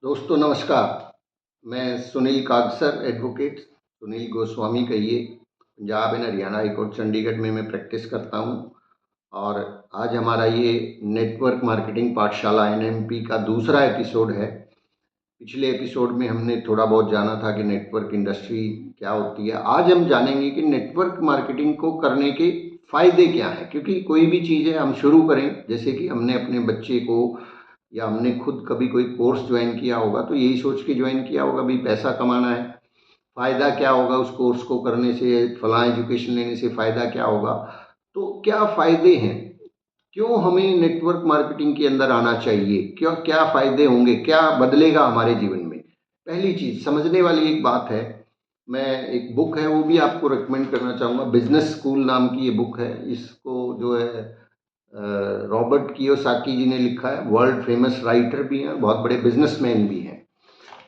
दोस्तों नमस्कार। मैं सुनील कागसर एडवोकेट सुनील गोस्वामी कहिए, Punjab and Haryana high court Chandigarh में मैं प्रैक्टिस करता हूं। और आज हमारा ये नेटवर्क मार्केटिंग पाठशाला एनएमपी का दूसरा एपिसोड है। पिछले एपिसोड में हमने थोड़ा बहुत जाना था कि नेटवर्क इंडस्ट्री क्या होती है। आज हम जानेंगे कि नेटवर्क मार्केटिंग को करने के फ़ायदे क्या हैं, क्योंकि कोई भी चीज़ है हम शुरू करें, जैसे कि हमने अपने बच्चे को या हमने खुद कभी कोई कोर्स ज्वाइन किया होगा तो यही सोच के ज्वाइन किया होगा भाई पैसा कमाना है। फ़ायदा क्या होगा उस कोर्स को करने से, फलां एजुकेशन लेने से फ़ायदा क्या होगा। तो क्या फ़ायदे हैं, क्यों हमें नेटवर्क मार्केटिंग के अंदर आना चाहिए, क्यों, क्या फ़ायदे होंगे, क्या बदलेगा हमारे जीवन में। पहली चीज़ समझने वाली एक बात है, मैं एक बुक है वो भी आपको रिकमेंड करना चाहूँगा। बिजनेस स्कूल नाम की ये बुक है। इसको जो है रॉबर्ट कियोसाकी जी ने लिखा है। वर्ल्ड फेमस राइटर भी हैं, बहुत बड़े बिजनेसमैन भी हैं।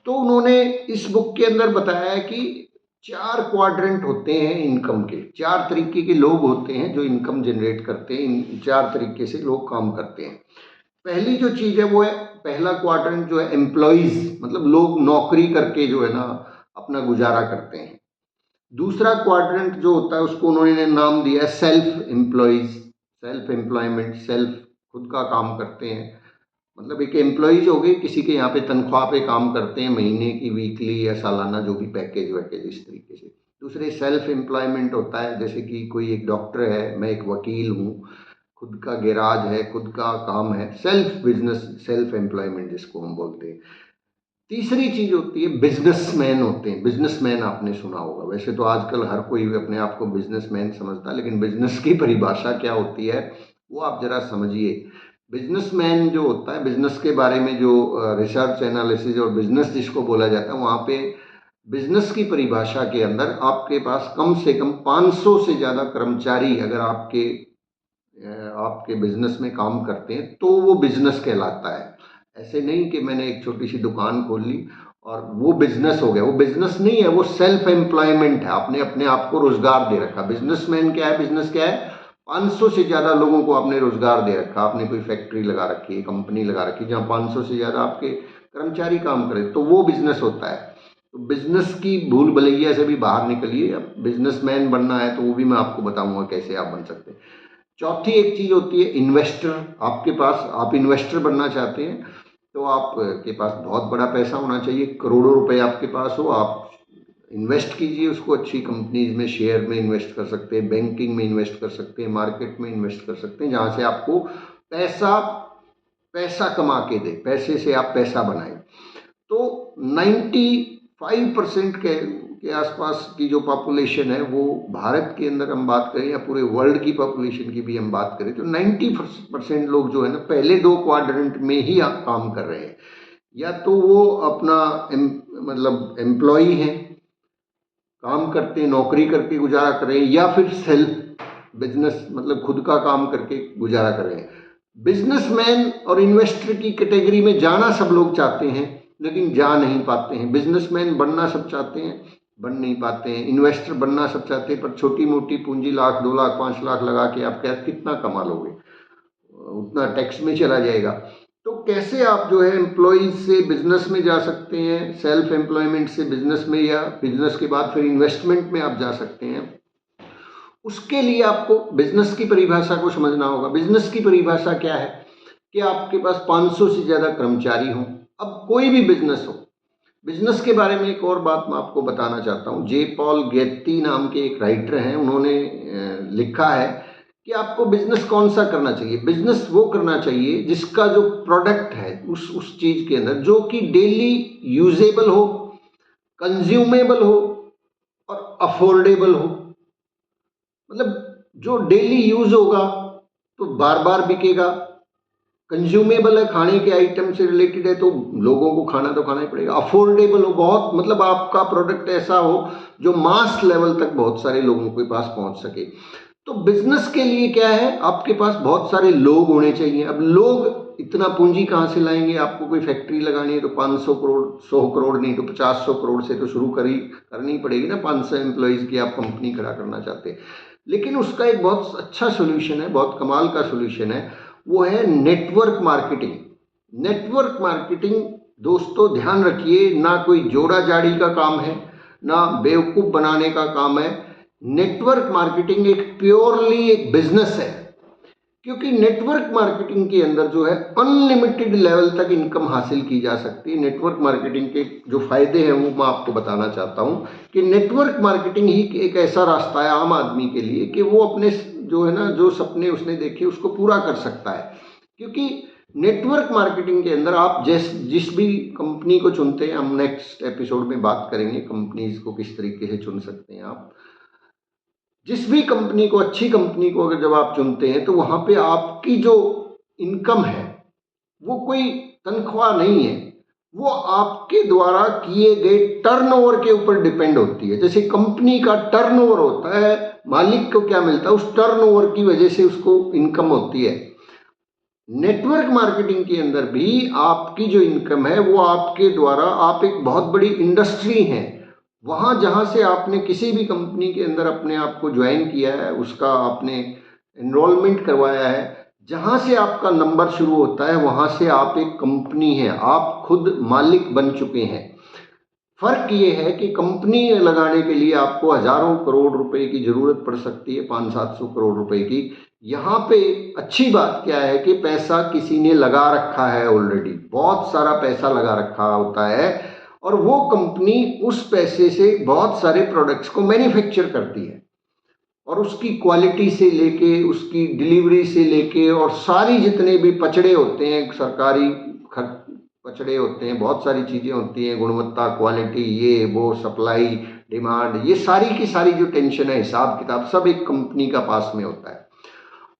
तो उन्होंने इस बुक के अंदर बताया है कि 4 क्वाड्रेंट होते हैं इनकम के। 4 तरीके के लोग होते हैं जो इनकम जनरेट करते हैं। इन 4 तरीके से लोग काम करते हैं। पहली जो चीज़ है वो है, पहला क्वाड्रेंट जो है एम्प्लॉइज, मतलब लोग नौकरी करके जो है ना अपना गुजारा करते हैं। दूसरा क्वाड्रेंट जो होता है उसको उन्होंने नाम दिया है self employees, self employment, self खुद का काम करते हैं। मतलब एक एम्प्लॉइज हो गए, किसी के यहाँ पे तनख्वाह पे काम करते हैं, महीने की, वीकली या सालाना जो भी पैकेज वैकेज इस तरीके से। दूसरे सेल्फ एम्प्लॉयमेंट होता है, जैसे कि कोई एक डॉक्टर है, मैं एक वकील हूँ, खुद का गैराज है, खुद का काम है, सेल्फ बिजनेस, सेल्फ एम्प्लॉयमेंट जिसको हम बोलते हैं। तीसरी चीज होती है बिजनेसमैन होते हैं। बिजनेसमैन आपने सुना होगा, वैसे तो आजकल हर कोई भी अपने आप को बिजनेसमैन समझता है, लेकिन बिजनेस की परिभाषा क्या होती है वो आप जरा समझिए। बिजनेसमैन जो होता है, बिजनेस के बारे में जो रिसर्च एनालिसिस और बिजनेस जिसको बोला जाता है, वहाँ पे बिजनेस की परिभाषा के अंदर आपके पास कम से कम 500 से ज़्यादा कर्मचारी अगर आपके बिजनेस में काम करते हैं तो वो बिजनेस कहलाता है। ऐसे नहीं कि मैंने एक छोटी सी दुकान खोल ली और वो बिजनेस हो गया, वो बिजनेस नहीं है, वो सेल्फ एम्प्लॉयमेंट है। आपने अपने आप को रोजगार दे रखा। बिजनेसमैन क्या है, बिजनेस क्या है, 500 से ज़्यादा लोगों को आपने रोजगार दे रखा। आपने कोई फैक्ट्री लगा रखी है, कंपनी लगा रखी है जहाँ 500 से ज़्यादा आपके कर्मचारी काम करें, तो वो बिजनेस होता है। तो बिजनेस की भूल भुलैया से भी बाहर निकलिए। अब बिजनेसमैन बनना है तो वो भी मैं आपको बताऊंगा कैसे आप बन सकते हैं। चौथी एक चीज होती है इन्वेस्टर। आपके पास, आप इन्वेस्टर बनना चाहते हैं तो आपके पास बहुत बड़ा पैसा होना चाहिए, करोड़ों रुपए आपके पास हो। आप इन्वेस्ट कीजिए उसको अच्छी कंपनीज में, शेयर में इन्वेस्ट कर सकते हैं, बैंकिंग में इन्वेस्ट कर सकते हैं, मार्केट में इन्वेस्ट कर सकते हैं, जहां से आपको पैसा पैसा कमा के दे, पैसे से आप पैसा बनाएं। तो 95% के आसपास की जो पॉपुलेशन है वो भारत के अंदर हम बात करें या पूरे वर्ल्ड की पॉपुलेशन की भी हम बात करें तो 90% लोग जो है ना पहले 2 क्वाड्रेंट में ही काम कर रहे हैं। या तो वो अपना मतलब एम्प्लॉई हैं, काम करते हैं, नौकरी करके गुजारा कर रहे हैं, या फिर सेल्फ बिजनेस मतलब खुद का काम करके गुजारा कर रहे हैं। बिजनेसमैन और इन्वेस्टर की कैटेगरी में जाना सब लोग चाहते हैं लेकिन जा नहीं पाते हैं। बिजनेसमैन बनना सब चाहते हैं, बन नहीं पाते हैं। इन्वेस्टर बनना सब चाहते हैं, पर छोटी मोटी पूंजी, लाख 2 लाख 5 लाख लगा के आप क्या कितना कमा लोगे, उतना टैक्स में चला जाएगा। तो कैसे आप जो है एम्प्लॉइज से बिजनेस में जा सकते हैं, सेल्फ एम्प्लॉयमेंट से बिजनेस में, या बिजनेस के बाद फिर इन्वेस्टमेंट में आप जा सकते हैं। उसके लिए आपको बिजनेस की परिभाषा को समझना होगा। बिजनेस की परिभाषा क्या है कि आपके पास 500 से ज़्यादा कर्मचारी हों। अब कोई भी बिजनेस हो, बिजनेस के बारे में एक और बात मैं आपको बताना चाहता हूँ। जे पॉल गेत्ती नाम के एक राइटर हैं, उन्होंने लिखा है कि आपको बिजनेस कौन सा करना चाहिए। बिजनेस वो करना चाहिए जिसका जो प्रोडक्ट है उस चीज़ के अंदर जो कि डेली यूजेबल हो, कंज्यूमेबल हो और अफोर्डेबल हो। मतलब जो डेली यूज होगा तो बार बार बिकेगा, कंज्यूमेबल है, खाने के आइटम से रिलेटेड है तो लोगों को खाना तो खाना ही पड़ेगा, अफोर्डेबल हो, बहुत मतलब आपका प्रोडक्ट ऐसा हो जो मास लेवल तक बहुत सारे लोगों के पास पहुंच सके। तो बिजनेस के लिए क्या है, आपके पास बहुत सारे लोग होने चाहिए। अब लोग इतना पूंजी कहाँ से लाएंगे, आपको कोई फैक्ट्री लगानी है तो 500 करोड़, 100 करोड़ नहीं तो 50-100 करोड़ से तो शुरू करनी पड़ेगी ना। 500 एम्प्लॉयज़ की आप कंपनी खड़ा करना चाहते हैं। लेकिन उसका एक बहुत अच्छा सोल्यूशन है, बहुत कमाल का सोल्यूशन है, वो है नेटवर्क मार्केटिंग। नेटवर्क मार्केटिंग दोस्तों ध्यान रखिए, ना कोई जोड़ा जाड़ी का काम है, ना बेवकूफ़ बनाने का काम है। नेटवर्क मार्केटिंग एक प्योरली एक बिजनेस है, क्योंकि नेटवर्क मार्केटिंग के अंदर जो है अनलिमिटेड लेवल तक इनकम हासिल की जा सकती है। नेटवर्क मार्केटिंग के जो फायदे हैं वो मैं आपको बताना चाहता हूँ कि नेटवर्क मार्केटिंग ही एक ऐसा रास्ता है आम आदमी के लिए कि वो अपने जो है ना, जो सपने उसने देखे उसको पूरा कर सकता है। क्योंकि नेटवर्क मार्केटिंग के अंदर आप जिस भी कंपनी को चुनते हैं, हम नेक्स्ट एपिसोड में बात करेंगे कंपनीज को किस तरीके से चुन सकते हैं आप। जिस भी कंपनी को, अच्छी कंपनी को अगर जब आप चुनते हैं तो वहां पे आपकी जो इनकम है वो कोई तनख्वाह नहीं है, वो आपके द्वारा किए गए टर्नओवर के ऊपर डिपेंड होती है। जैसे कंपनी का टर्नओवर होता है, मालिक को क्या मिलता है, उस टर्नओवर की वजह से उसको इनकम होती है। नेटवर्क मार्केटिंग के अंदर भी आपकी जो इनकम है वो आपके द्वारा, आप एक बहुत बड़ी इंडस्ट्री हैं, वहाँ जहाँ से आपने किसी भी कंपनी के अंदर अपने आप को ज्वाइन किया है, उसका आपने एनरोलमेंट करवाया है, जहाँ से आपका नंबर शुरू होता है वहाँ से आप एक कंपनी है, आप खुद मालिक बन चुके हैं। फर्क ये है कि कंपनी लगाने के लिए आपको हजारों करोड़ रुपए की जरूरत पड़ सकती है, 500-700 करोड़ रुपए की। यहाँ पे अच्छी बात क्या है कि पैसा किसी ने लगा रखा है ऑलरेडी, बहुत सारा पैसा लगा रखा होता है, और वो कंपनी उस पैसे से बहुत सारे प्रोडक्ट्स को मैन्युफैक्चर करती है, और उसकी क्वालिटी से लेके, उसकी डिलीवरी से लेके, और सारी जितने भी पचड़े होते हैं, सरकारी पचड़े होते हैं, बहुत सारी चीज़ें होती हैं, गुणवत्ता, क्वालिटी, ये वो, सप्लाई, डिमांड, ये सारी की सारी जो टेंशन है, हिसाब किताब, सब एक कंपनी का पास में होता है।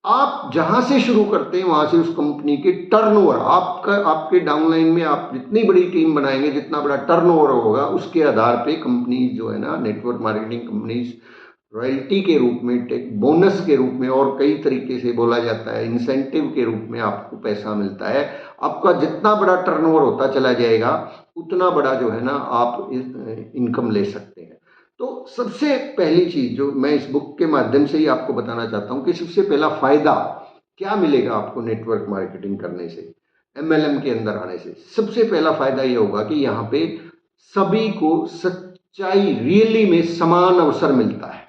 आप जहां से शुरू करते हैं वहां से उस कंपनी के टर्नओवर, आपका, आपके डाउनलाइन में आप जितनी बड़ी टीम बनाएंगे, जितना बड़ा टर्नओवर होगा, उसके आधार पे कंपनी जो है ना, नेटवर्क मार्केटिंग कंपनीज रॉयल्टी के रूप में, टेक बोनस के रूप में, और कई तरीके से बोला जाता है, इंसेंटिव के रूप में आपको पैसा मिलता है। आपका जितना बड़ा टर्नओवर होता चला जाएगा उतना बड़ा जो है ना आप इनकम ले सकते हैं। तो सबसे पहली चीज जो मैं इस बुक के माध्यम से ही आपको बताना चाहता हूं कि सबसे पहला फायदा क्या मिलेगा आपको नेटवर्क मार्केटिंग करने से, एमएलएम के अंदर आने से। सबसे पहला फायदा यह होगा कि यहाँ पे सभी को सच्चाई, रियली में समान अवसर मिलता है।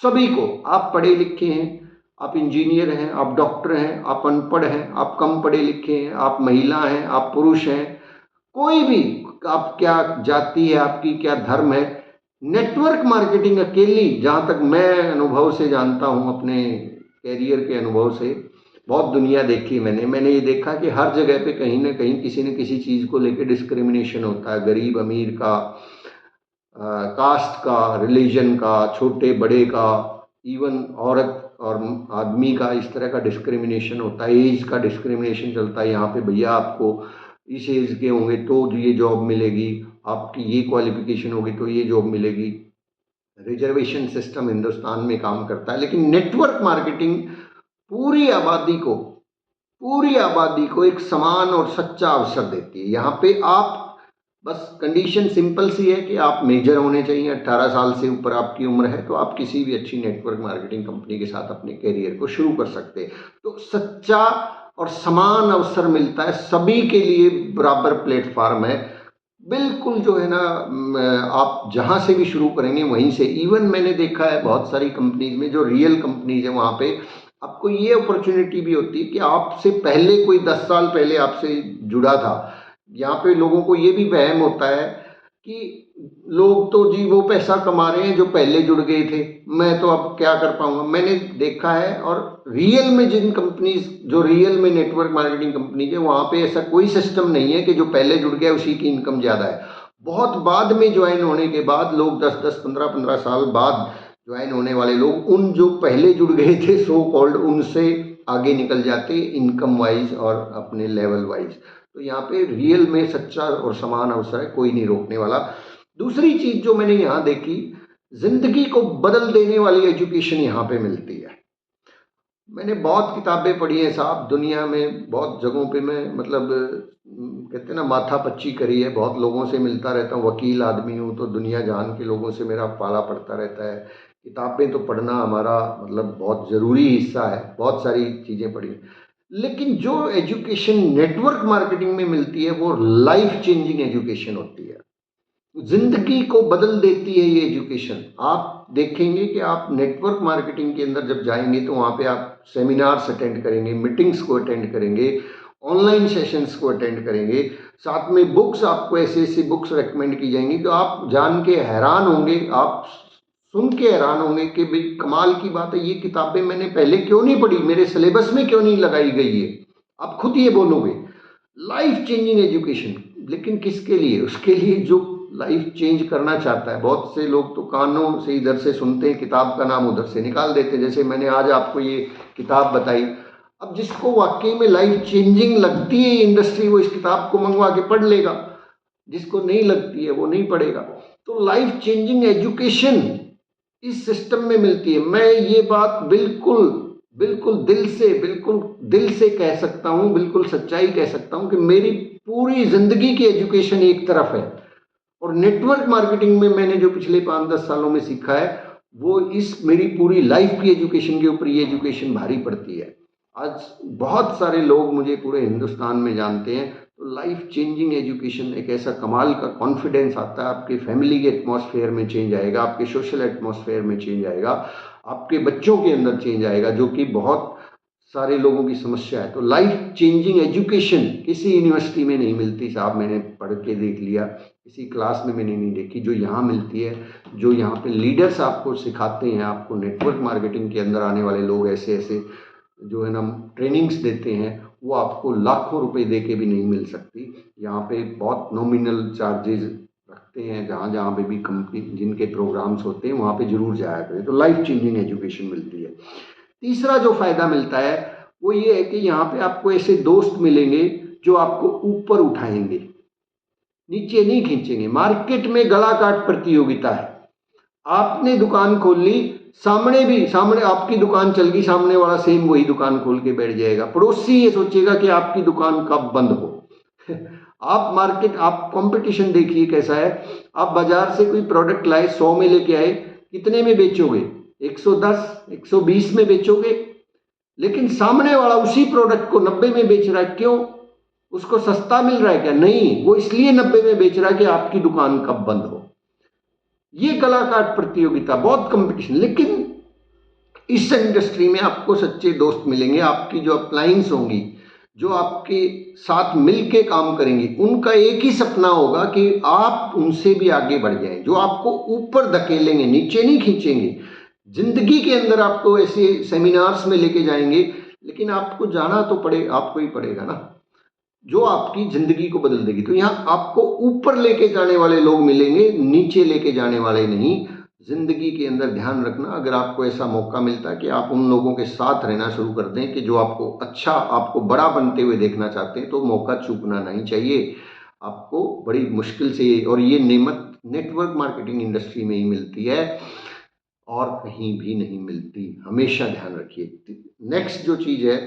सभी को, आप पढ़े लिखे हैं, आप इंजीनियर हैं, आप डॉक्टर हैं, आप अनपढ़ हैं, आप कम पढ़े लिखे हैं, आप महिला हैं, आप पुरुष हैं, कोई भी, आप क्या जाति है आपकी, क्या धर्म है, नेटवर्क मार्केटिंग अकेली, जहां तक मैं अनुभव से जानता हूं, अपने कैरियर के अनुभव से, बहुत दुनिया देखी मैंने ये देखा कि हर जगह पे कहीं ना कहीं किसी न किसी चीज़ को लेकर डिस्क्रिमिनेशन होता है, गरीब अमीर का, कास्ट का, रिलीजन का, छोटे बड़े का, इवन औरत और आदमी का, इस तरह का डिस्क्रिमिनेशन होता है, एज का डिस्क्रिमिनेशन चलता है। यहाँ पे भैया आपको इस एज के होंगे तो ये जॉब मिलेगी, आपकी ये क्वालिफिकेशन होगी तो ये जॉब मिलेगी। रिजर्वेशन सिस्टम हिंदुस्तान में काम करता है, लेकिन नेटवर्क मार्केटिंग पूरी आबादी को एक समान और सच्चा अवसर देती है। यहाँ पे आप, बस कंडीशन सिंपल सी है कि आप मेजर होने चाहिए, 18 साल से ऊपर आपकी उम्र है तो आप किसी भी अच्छी नेटवर्क मार्केटिंग कंपनी के साथ अपने करियर को शुरू कर सकते हैं। तो सच्चा और समान अवसर मिलता है, सभी के लिए बराबर प्लेटफॉर्म है, बिल्कुल जो है ना, आप जहाँ से भी शुरू करेंगे वहीं से। इवन मैंने देखा है बहुत सारी कंपनीज में, जो रियल कंपनीज है, वहाँ पे आपको ये अपॉर्चुनिटी भी होती है कि आपसे पहले कोई 10 साल पहले आपसे जुड़ा था। यहाँ पे लोगों को ये भी वहम होता है कि लोग तो जी वो पैसा कमा रहे हैं जो पहले जुड़ गए थे, मैं तो अब क्या कर पाऊंगा। मैंने देखा है, और रियल में जिन कंपनीज, जो रियल में नेटवर्क मार्केटिंग कंपनीज है, वहाँ पे ऐसा कोई सिस्टम नहीं है कि जो पहले जुड़ गया उसी की इनकम ज़्यादा है। बहुत बाद में ज्वाइन होने के बाद लोग, 10-10, 15-15 साल बाद ज्वाइन होने वाले लोग, उन जो पहले जुड़ गए थे सो कॉल्ड, उनसे आगे निकल जाते इनकम वाइज और अपने लेवल वाइज। तो यहाँ पे रियल में सच्चा और समान अवसर है, कोई नहीं रोकने वाला। दूसरी चीज जो मैंने यहाँ देखी, जिंदगी को बदल देने वाली एजुकेशन यहाँ पे मिलती है। मैंने बहुत किताबें पढ़ी हैं साहब, दुनिया में बहुत जगहों पे मैं, मतलब कहते हैं ना, माथा पच्ची करी है, बहुत लोगों से मिलता रहता हूँ, वकील आदमी हूँ तो दुनिया जहान के लोगों से मेरा पाला पड़ता रहता है। किताबें तो पढ़ना हमारा मतलब बहुत ज़रूरी हिस्सा है, बहुत सारी चीज़ें पढ़ी। लेकिन जो एजुकेशन नेटवर्क मार्केटिंग में मिलती है वो लाइफ चेंजिंग एजुकेशन होती है, जिंदगी को बदल देती है ये एजुकेशन। आप देखेंगे कि आप नेटवर्क मार्केटिंग के अंदर जब जाएंगे तो वहाँ पे आप सेमिनार्स अटेंड करेंगे, मीटिंग्स को अटेंड करेंगे, ऑनलाइन सेशंस को अटेंड करेंगे, साथ में बुक्स आपको ऐसी ऐसी बुक्स रेकमेंड की जाएंगी तो आप जान के हैरान होंगे, आप सुन के हैरान होंगे कि भाई कमाल की बात है, ये किताबें मैंने पहले क्यों नहीं पढ़ी, मेरे सिलेबस में क्यों नहीं लगाई गई है। आप खुद ये बोलोगे लाइफ चेंजिंग एजुकेशन। लेकिन किसके लिए? उसके लिए जो लाइफ चेंज करना चाहता है। बहुत से लोग तो कानों से इधर से सुनते हैं, किताब का नाम उधर से निकाल देते हैं, जैसे मैंने आज आपको ये किताब बताई। अब जिसको वाकई में लाइफ चेंजिंग लगती है इंडस्ट्री, वो इस किताब को मंगवा के पढ़ लेगा, जिसको नहीं लगती है वो नहीं पढ़ेगा। तो लाइफ चेंजिंग एजुकेशन इस सिस्टम में मिलती है। मैं ये बात बिल्कुल बिल्कुल दिल से कह सकता हूँ, बिल्कुल सच्चाई कह सकता हूँ कि मेरी पूरी जिंदगी की एजुकेशन एक तरफ है और नेटवर्क मार्केटिंग में मैंने जो पिछले 5-10 सालों में सीखा है वो इस मेरी पूरी लाइफ की एजुकेशन के ऊपर ये एजुकेशन भारी पड़ती है। आज बहुत सारे लोग मुझे पूरे हिंदुस्तान में जानते हैं। तो लाइफ चेंजिंग एजुकेशन एक ऐसा कमाल का कॉन्फिडेंस आता है, आपके फैमिली के एटमॉस्फेयर में चेंज आएगा, आपके सोशल एटमॉस्फेयर में चेंज आएगा, आपके बच्चों के अंदर चेंज आएगा, जो कि बहुत सारे लोगों की समस्या है। तो लाइफ चेंजिंग एजुकेशन किसी यूनिवर्सिटी में नहीं मिलती साहब, मैंने पढ़ के देख लिया, किसी क्लास में मैंने नहीं देखी। जो यहाँ मिलती है, जो यहाँ पे लीडर्स आपको सिखाते हैं, आपको नेटवर्क मार्केटिंग के अंदर आने वाले लोग ऐसे ऐसे जो है ना ट्रेनिंग्स देते हैं, वो आपको लाखों रुपए दे के भी नहीं मिल सकती। यहाँ पे बहुत नॉमिनल चार्जेस रखते हैं, जहाँ जहाँ पे भी कंपनी जिनके प्रोग्राम्स होते हैं वहाँ पे जरूर जाया करें। तो लाइफ चेंजिंग एजुकेशन मिलती है। तीसरा जो फायदा मिलता है वो ये है कि यहाँ पे आपको ऐसे दोस्त मिलेंगे जो आपको ऊपर उठाएंगे, नीचे नहीं खींचेंगे। मार्केट में गला काट प्रतियोगिता है। आपने दुकान खोल ली, सामने आपकी दुकान चल गई, सामने वाला सेम वही दुकान खोल के बैठ जाएगा। पड़ोसी ये सोचेगा कि आपकी दुकान कब बंद हो। आप कंपटीशन देखिए कैसा है। आप बाजार से कोई प्रोडक्ट लाए, 100 में लेके आए, कितने में बेचोगे? 110, 120 में बेचोगे। लेकिन सामने वाला उसी प्रोडक्ट को 90 में बेच रहा है, क्यों? उसको सस्ता मिल रहा है क्या? नहीं, वो इसलिए 90 में बेच रहा है कि आपकी दुकान कब बंद हो। ये गला काट प्रतियोगिता, बहुत कंपटीशन। लेकिन इस इंडस्ट्री में आपको सच्चे दोस्त मिलेंगे। आपकी जो अपलाइंस होंगी, जो आपके साथ मिलके काम करेंगी, उनका एक ही सपना होगा कि आप उनसे भी आगे बढ़ जाएं, जो आपको ऊपर धकेलेंगे, नीचे नहीं खींचेंगे। जिंदगी के अंदर आपको ऐसे सेमिनार्स में लेके जाएंगे, लेकिन आपको जाना तो आपको ही पड़ेगा ना, जो आपकी जिंदगी को बदल देगी। तो यहाँ आपको ऊपर लेके जाने वाले लोग मिलेंगे, नीचे लेके जाने वाले नहीं। जिंदगी के अंदर ध्यान रखना, अगर आपको ऐसा मौका मिलता है कि आप उन लोगों के साथ रहना शुरू कर दें कि जो आपको बड़ा बनते हुए देखना चाहते हैं, तो मौका चूकना नहीं चाहिए। आपको बड़ी मुश्किल से, और ये नेमत नेटवर्क मार्केटिंग इंडस्ट्री में ही मिलती है और कहीं भी नहीं मिलती, हमेशा ध्यान रखिए। नेक्स्ट जो चीज़ है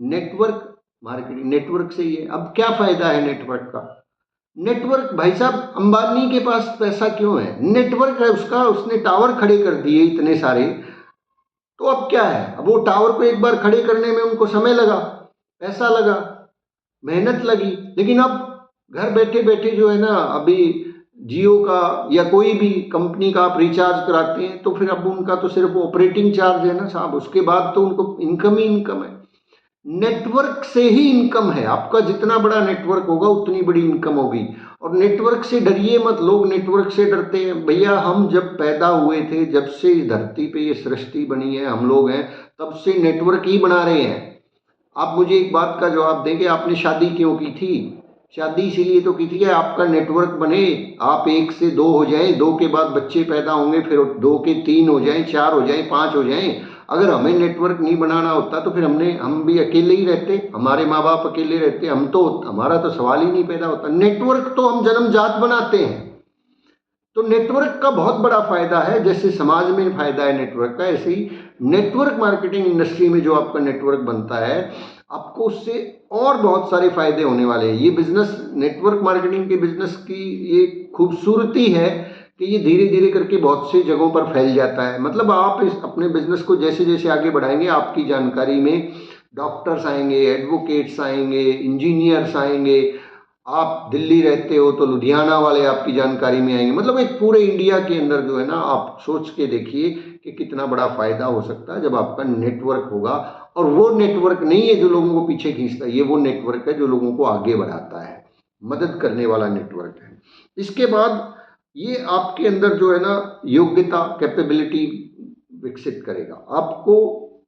नेटवर्क मार्केटिंग, नेटवर्क से ये अब क्या फायदा है नेटवर्क का? नेटवर्क, भाई साहब अंबानी के पास पैसा क्यों है? नेटवर्क है उसका, उसने टावर खड़े कर दिए इतने सारे। तो अब क्या है? अब वो टावर को एक बार खड़े करने में उनको समय लगा, पैसा लगा, मेहनत लगी। लेकिन अब घर बैठे बैठे जो है ना, अभी जियो का या कोई भी कंपनी का आप रिचार्ज कराते हैं तो फिर अब उनका तो सिर्फ ऑपरेटिंग चार्ज है ना साहब, उसके बाद तो उनको इनकम ही इनकम है। नेटवर्क से ही इनकम है। आपका जितना बड़ा नेटवर्क होगा उतनी बड़ी इनकम होगी। और नेटवर्क से डरिए मत। लोग नेटवर्क से डरते हैं। भैया हम जब पैदा हुए थे, जब से इस धरती पे ये सृष्टि बनी है, हम लोग हैं, तब से नेटवर्क ही बना रहे हैं। आप मुझे एक बात का जवाब दें कि आपने शादी क्यों की थी? शादी इसीलिए तो की थी कि आपका नेटवर्क बने, आप 1 से 2 हो जाएं, 2 के बाद बच्चे पैदा होंगे, फिर 2 के 3 हो जाएं, 4 हो जाएं, 5 हो जाएं। अगर हमें नेटवर्क नहीं बनाना होता तो फिर हम भी अकेले ही रहते, हमारे माँ बाप अकेले रहते, हमारा तो सवाल ही नहीं पैदा होता। नेटवर्क तो हम जन्मजात बनाते हैं। तो नेटवर्क का बहुत बड़ा फायदा है। जैसे समाज में फायदा है नेटवर्क का, ऐसे ही नेटवर्क मार्केटिंग इंडस्ट्री में जो आपका नेटवर्क बनता है, आपको उससे और बहुत सारे फायदे होने वाले हैं। ये बिजनेस, नेटवर्क मार्केटिंग के बिजनेस की ये खूबसूरती है कि ये धीरे धीरे करके बहुत सी जगहों पर फैल जाता है। मतलब आप इस अपने बिजनेस को जैसे जैसे आगे बढ़ाएंगे, आपकी जानकारी में डॉक्टर्स आएंगे, एडवोकेट्स आएंगे, इंजीनियर्स आएंगे। आप दिल्ली रहते हो तो लुधियाना वाले आपकी जानकारी में आएंगे। मतलब एक पूरे इंडिया के अंदर जो है ना, आप सोच के देखिए कि कितना बड़ा फायदा हो सकता है जब आपका नेटवर्क होगा। और वो नेटवर्क नहीं है जो लोगों को पीछे खींचता है, ये वो नेटवर्क है जो लोगों को आगे बढ़ाता है, मदद करने वाला नेटवर्क है। इसके बाद ये आपके अंदर जो है ना योग्यता, कैपेबिलिटी विकसित करेगा, आपको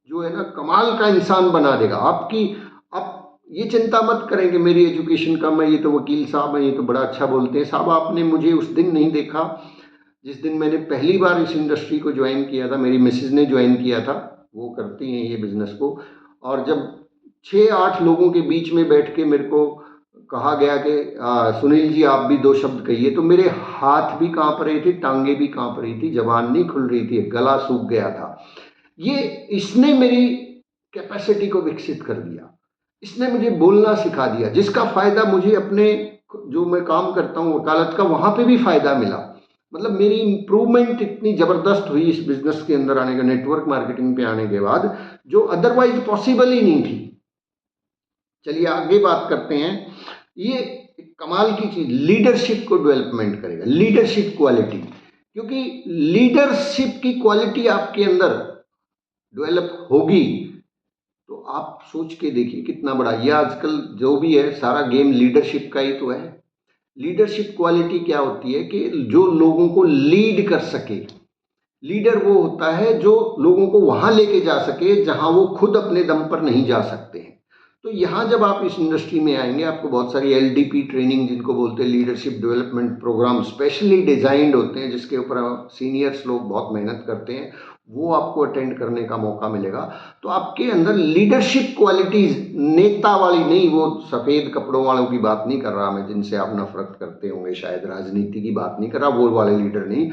जो है ना कमाल का इंसान बना देगा। आपकी आप ये चिंता मत करें कि मेरी एजुकेशन कम है, ये तो वकील साहब हैं, ये तो बड़ा अच्छा बोलते हैं। साहब आपने मुझे उस दिन नहीं देखा जिस दिन मैंने पहली बार इस इंडस्ट्री को ज्वाइन किया था। मेरी मिसेज ने ज्वाइन किया था, वो करती हैं ये बिजनेस को। और जब 6-8 लोगों के बीच में बैठ के मेरे को कहा गया कि सुनील जी आप भी 2 शब्द कहिए, तो मेरे हाथ भी कांप रहे थे, टांगे भी कांप रही थी, जबान नहीं खुल रही थी, गला सूख गया था। ये इसने मेरी कैपेसिटी को विकसित कर दिया, इसने मुझे बोलना सिखा दिया, जिसका फायदा मुझे अपने जो मैं काम करता हूँ वकालत का, वहां पे भी फायदा मिला। मतलब मेरी इंप्रूवमेंट इतनी जबरदस्त हुई इस बिजनेस के अंदर आने के, नेटवर्क मार्केटिंग पे आने के बाद, जो अदरवाइज पॉसिबल ही नहीं थी। चलिए आगे बात करते हैं। ये एक कमाल की चीज लीडरशिप को डेवलपमेंट करेगा, लीडरशिप क्वालिटी। क्योंकि लीडरशिप की क्वालिटी आपके अंदर डेवलप होगी तो आप सोच के देखिए कितना बड़ा ये आजकल जो भी है सारा गेम लीडरशिप का ही तो है। लीडरशिप क्वालिटी क्या होती है कि जो लोगों को लीड कर सके। लीडर वो होता है जो लोगों को वहां लेके जा सके जहां वो खुद अपने दम पर नहीं जा सकते हैं। तो यहाँ जब आप इस इंडस्ट्री में आएंगे, आपको बहुत सारी LDP ट्रेनिंग, जिनको बोलते हैं leadership development programme, specially designed होते हैं, जिसके ऊपर सीनियर्स लोग बहुत मेहनत करते हैं, वो आपको अटेंड करने का मौका मिलेगा। तो आपके अंदर लीडरशिप क्वालिटीज, नेता वाली नहीं, वो सफेद कपड़ों वालों की बात नहीं कर रहा मैं, जिनसे आप नफरत करते होंगे शायद, राजनीति की बात नहीं कर रहा, वो वाले लीडर नहीं।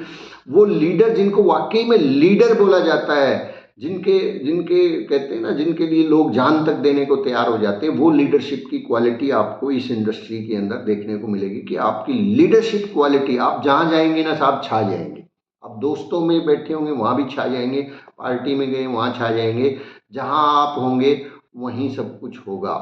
वो लीडर जिनको वाकई में लीडर बोला जाता है, जिनके जिनके कहते हैं ना, जिनके लिए लोग जान तक देने को तैयार हो जाते हैं, वो लीडरशिप की क्वालिटी आपको इस इंडस्ट्री के अंदर देखने को मिलेगी। कि आपकी लीडरशिप क्वालिटी, आप जहां जाएंगे ना साहब छा जाएंगे। आप दोस्तों में बैठे होंगे वहां भी छा जाएंगे, पार्टी में गए वहां छा जाएंगे, जहां आप होंगे वहीं सब कुछ होगा।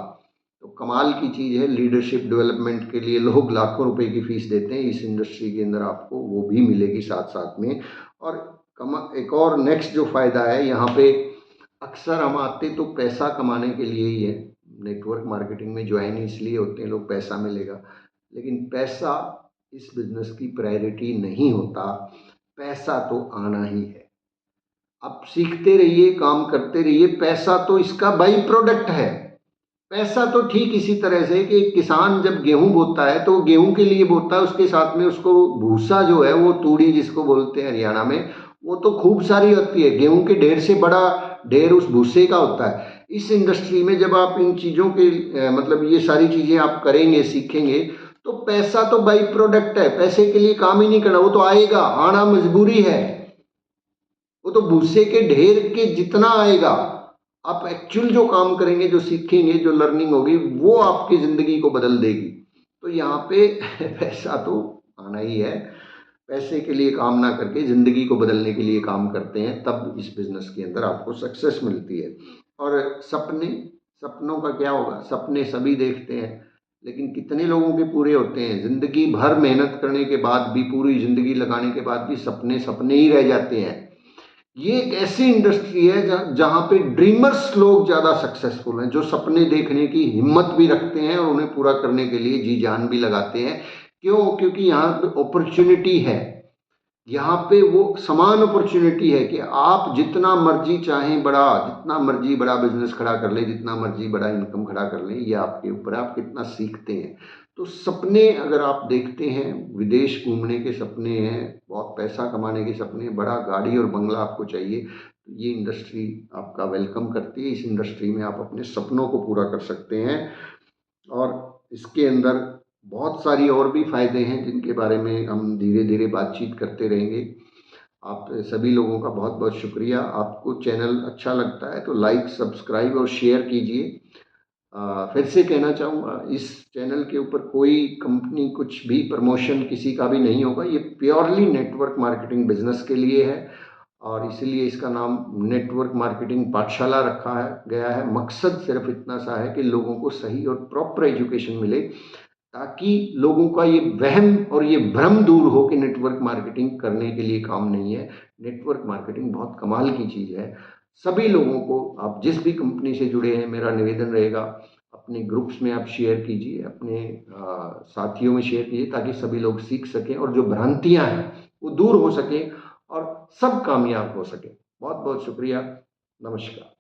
तो कमाल की चीज़ है। लीडरशिप डेवलपमेंट के लिए लोग लाखों रुपए की फीस देते हैं, इस इंडस्ट्री के अंदर आपको वो भी मिलेगी साथ साथ में। और एक और नेक्स्ट जो फ़ायदा है यहाँ पे, अक्सर हम आते तो पैसा कमाने के लिए ही है, नेटवर्क मार्केटिंग में ज्वाइन इसलिए होते हैं लोग, पैसा मिलेगा। लेकिन पैसा इस बिजनेस की प्रायोरिटी नहीं होता, पैसा तो आना ही है। आप सीखते रहिए, काम करते रहिए, पैसा तो इसका बाई प्रोडक्ट है। पैसा तो ठीक इसी तरह से कि एक किसान जब गेहूं बोता है तो गेहूं के लिए बोता है, उसके साथ में उसको भूसा जो है, वो तूड़ी जिसको बोलते हैं हरियाणा में, वो तो खूब सारी होती है, गेहूं के ढेर से बड़ा ढेर उस भूसे का होता है। इस इंडस्ट्री में जब आप इन चीज़ों के मतलब ये सारी चीज़ें आप करेंगे, सीखेंगे, तो पैसा तो बाई प्रोडक्ट है, पैसे के लिए काम ही नहीं करना, वो तो आएगा, आना मजबूरी है। वो तो भूसे के ढेर के जितना आएगा। आप एक्चुअल जो काम करेंगे, जो सीखेंगे, जो लर्निंग होगी, वो आपकी ज़िंदगी को बदल देगी। तो यहाँ पे पैसा तो आना ही है। पैसे के लिए काम ना करके ज़िंदगी को बदलने के लिए काम करते हैं, तब इस बिज़नेस के अंदर आपको सक्सेस मिलती है। और सपनों का क्या होगा? सपने सभी देखते हैं, लेकिन कितने लोगों के पूरे होते हैं? ज़िंदगी भर मेहनत करने के बाद भी, पूरी ज़िंदगी लगाने के बाद भी सपने सपने ही रह जाते हैं। ये एक ऐसी इंडस्ट्री है जहाँ पे ड्रीमर्स लोग ज़्यादा सक्सेसफुल हैं, जो सपने देखने की हिम्मत भी रखते हैं और उन्हें पूरा करने के लिए जी जान भी लगाते हैं। क्यों? क्योंकि यहाँ पे अपॉर्चुनिटी है। यहाँ पे वो समान अपॉर्चुनिटी है कि आप जितना मर्जी चाहें बड़ा, जितना मर्जी बड़ा बिजनेस खड़ा कर ले, जितना मर्जी बड़ा इनकम खड़ा कर लें, ये आपके ऊपर है, आप कितना सीखते हैं। तो सपने अगर आप देखते हैं, विदेश घूमने के सपने हैं, बहुत पैसा कमाने के सपने, बड़ा गाड़ी और बंगला आपको चाहिए, तो ये इंडस्ट्री आपका वेलकम करती है। इस इंडस्ट्री में आप अपने सपनों को पूरा कर सकते हैं। और इसके अंदर बहुत सारी और भी फ़ायदे हैं जिनके बारे में हम धीरे धीरे बातचीत करते रहेंगे। आप सभी लोगों का बहुत बहुत शुक्रिया। आपको चैनल अच्छा लगता है तो लाइक, सब्सक्राइब और शेयर कीजिए। फिर से कहना चाहूँगा, इस चैनल के ऊपर कोई कंपनी, कुछ भी प्रमोशन किसी का भी नहीं होगा। ये प्योरली नेटवर्क मार्केटिंग बिजनेस के लिए है। और इसीलिए इसका नाम नेटवर्क मार्केटिंग पाठशाला रखा है गया है। मकसद सिर्फ इतना सा है कि लोगों को सही और प्रॉपर एजुकेशन मिले, ताकि लोगों का ये वहम और ये भ्रम दूर हो कि नेटवर्क मार्केटिंग करने के लिए काम नहीं है। नेटवर्क मार्केटिंग बहुत कमाल की चीज़ है। सभी लोगों को, आप जिस भी कंपनी से जुड़े हैं, मेरा निवेदन रहेगा अपने ग्रुप्स में आप शेयर कीजिए, अपने साथियों में शेयर कीजिए, ताकि सभी लोग सीख सकें और जो भ्रांतियां हैं वो दूर हो सकें और सब कामयाब हो सकें। बहुत बहुत शुक्रिया। नमस्कार।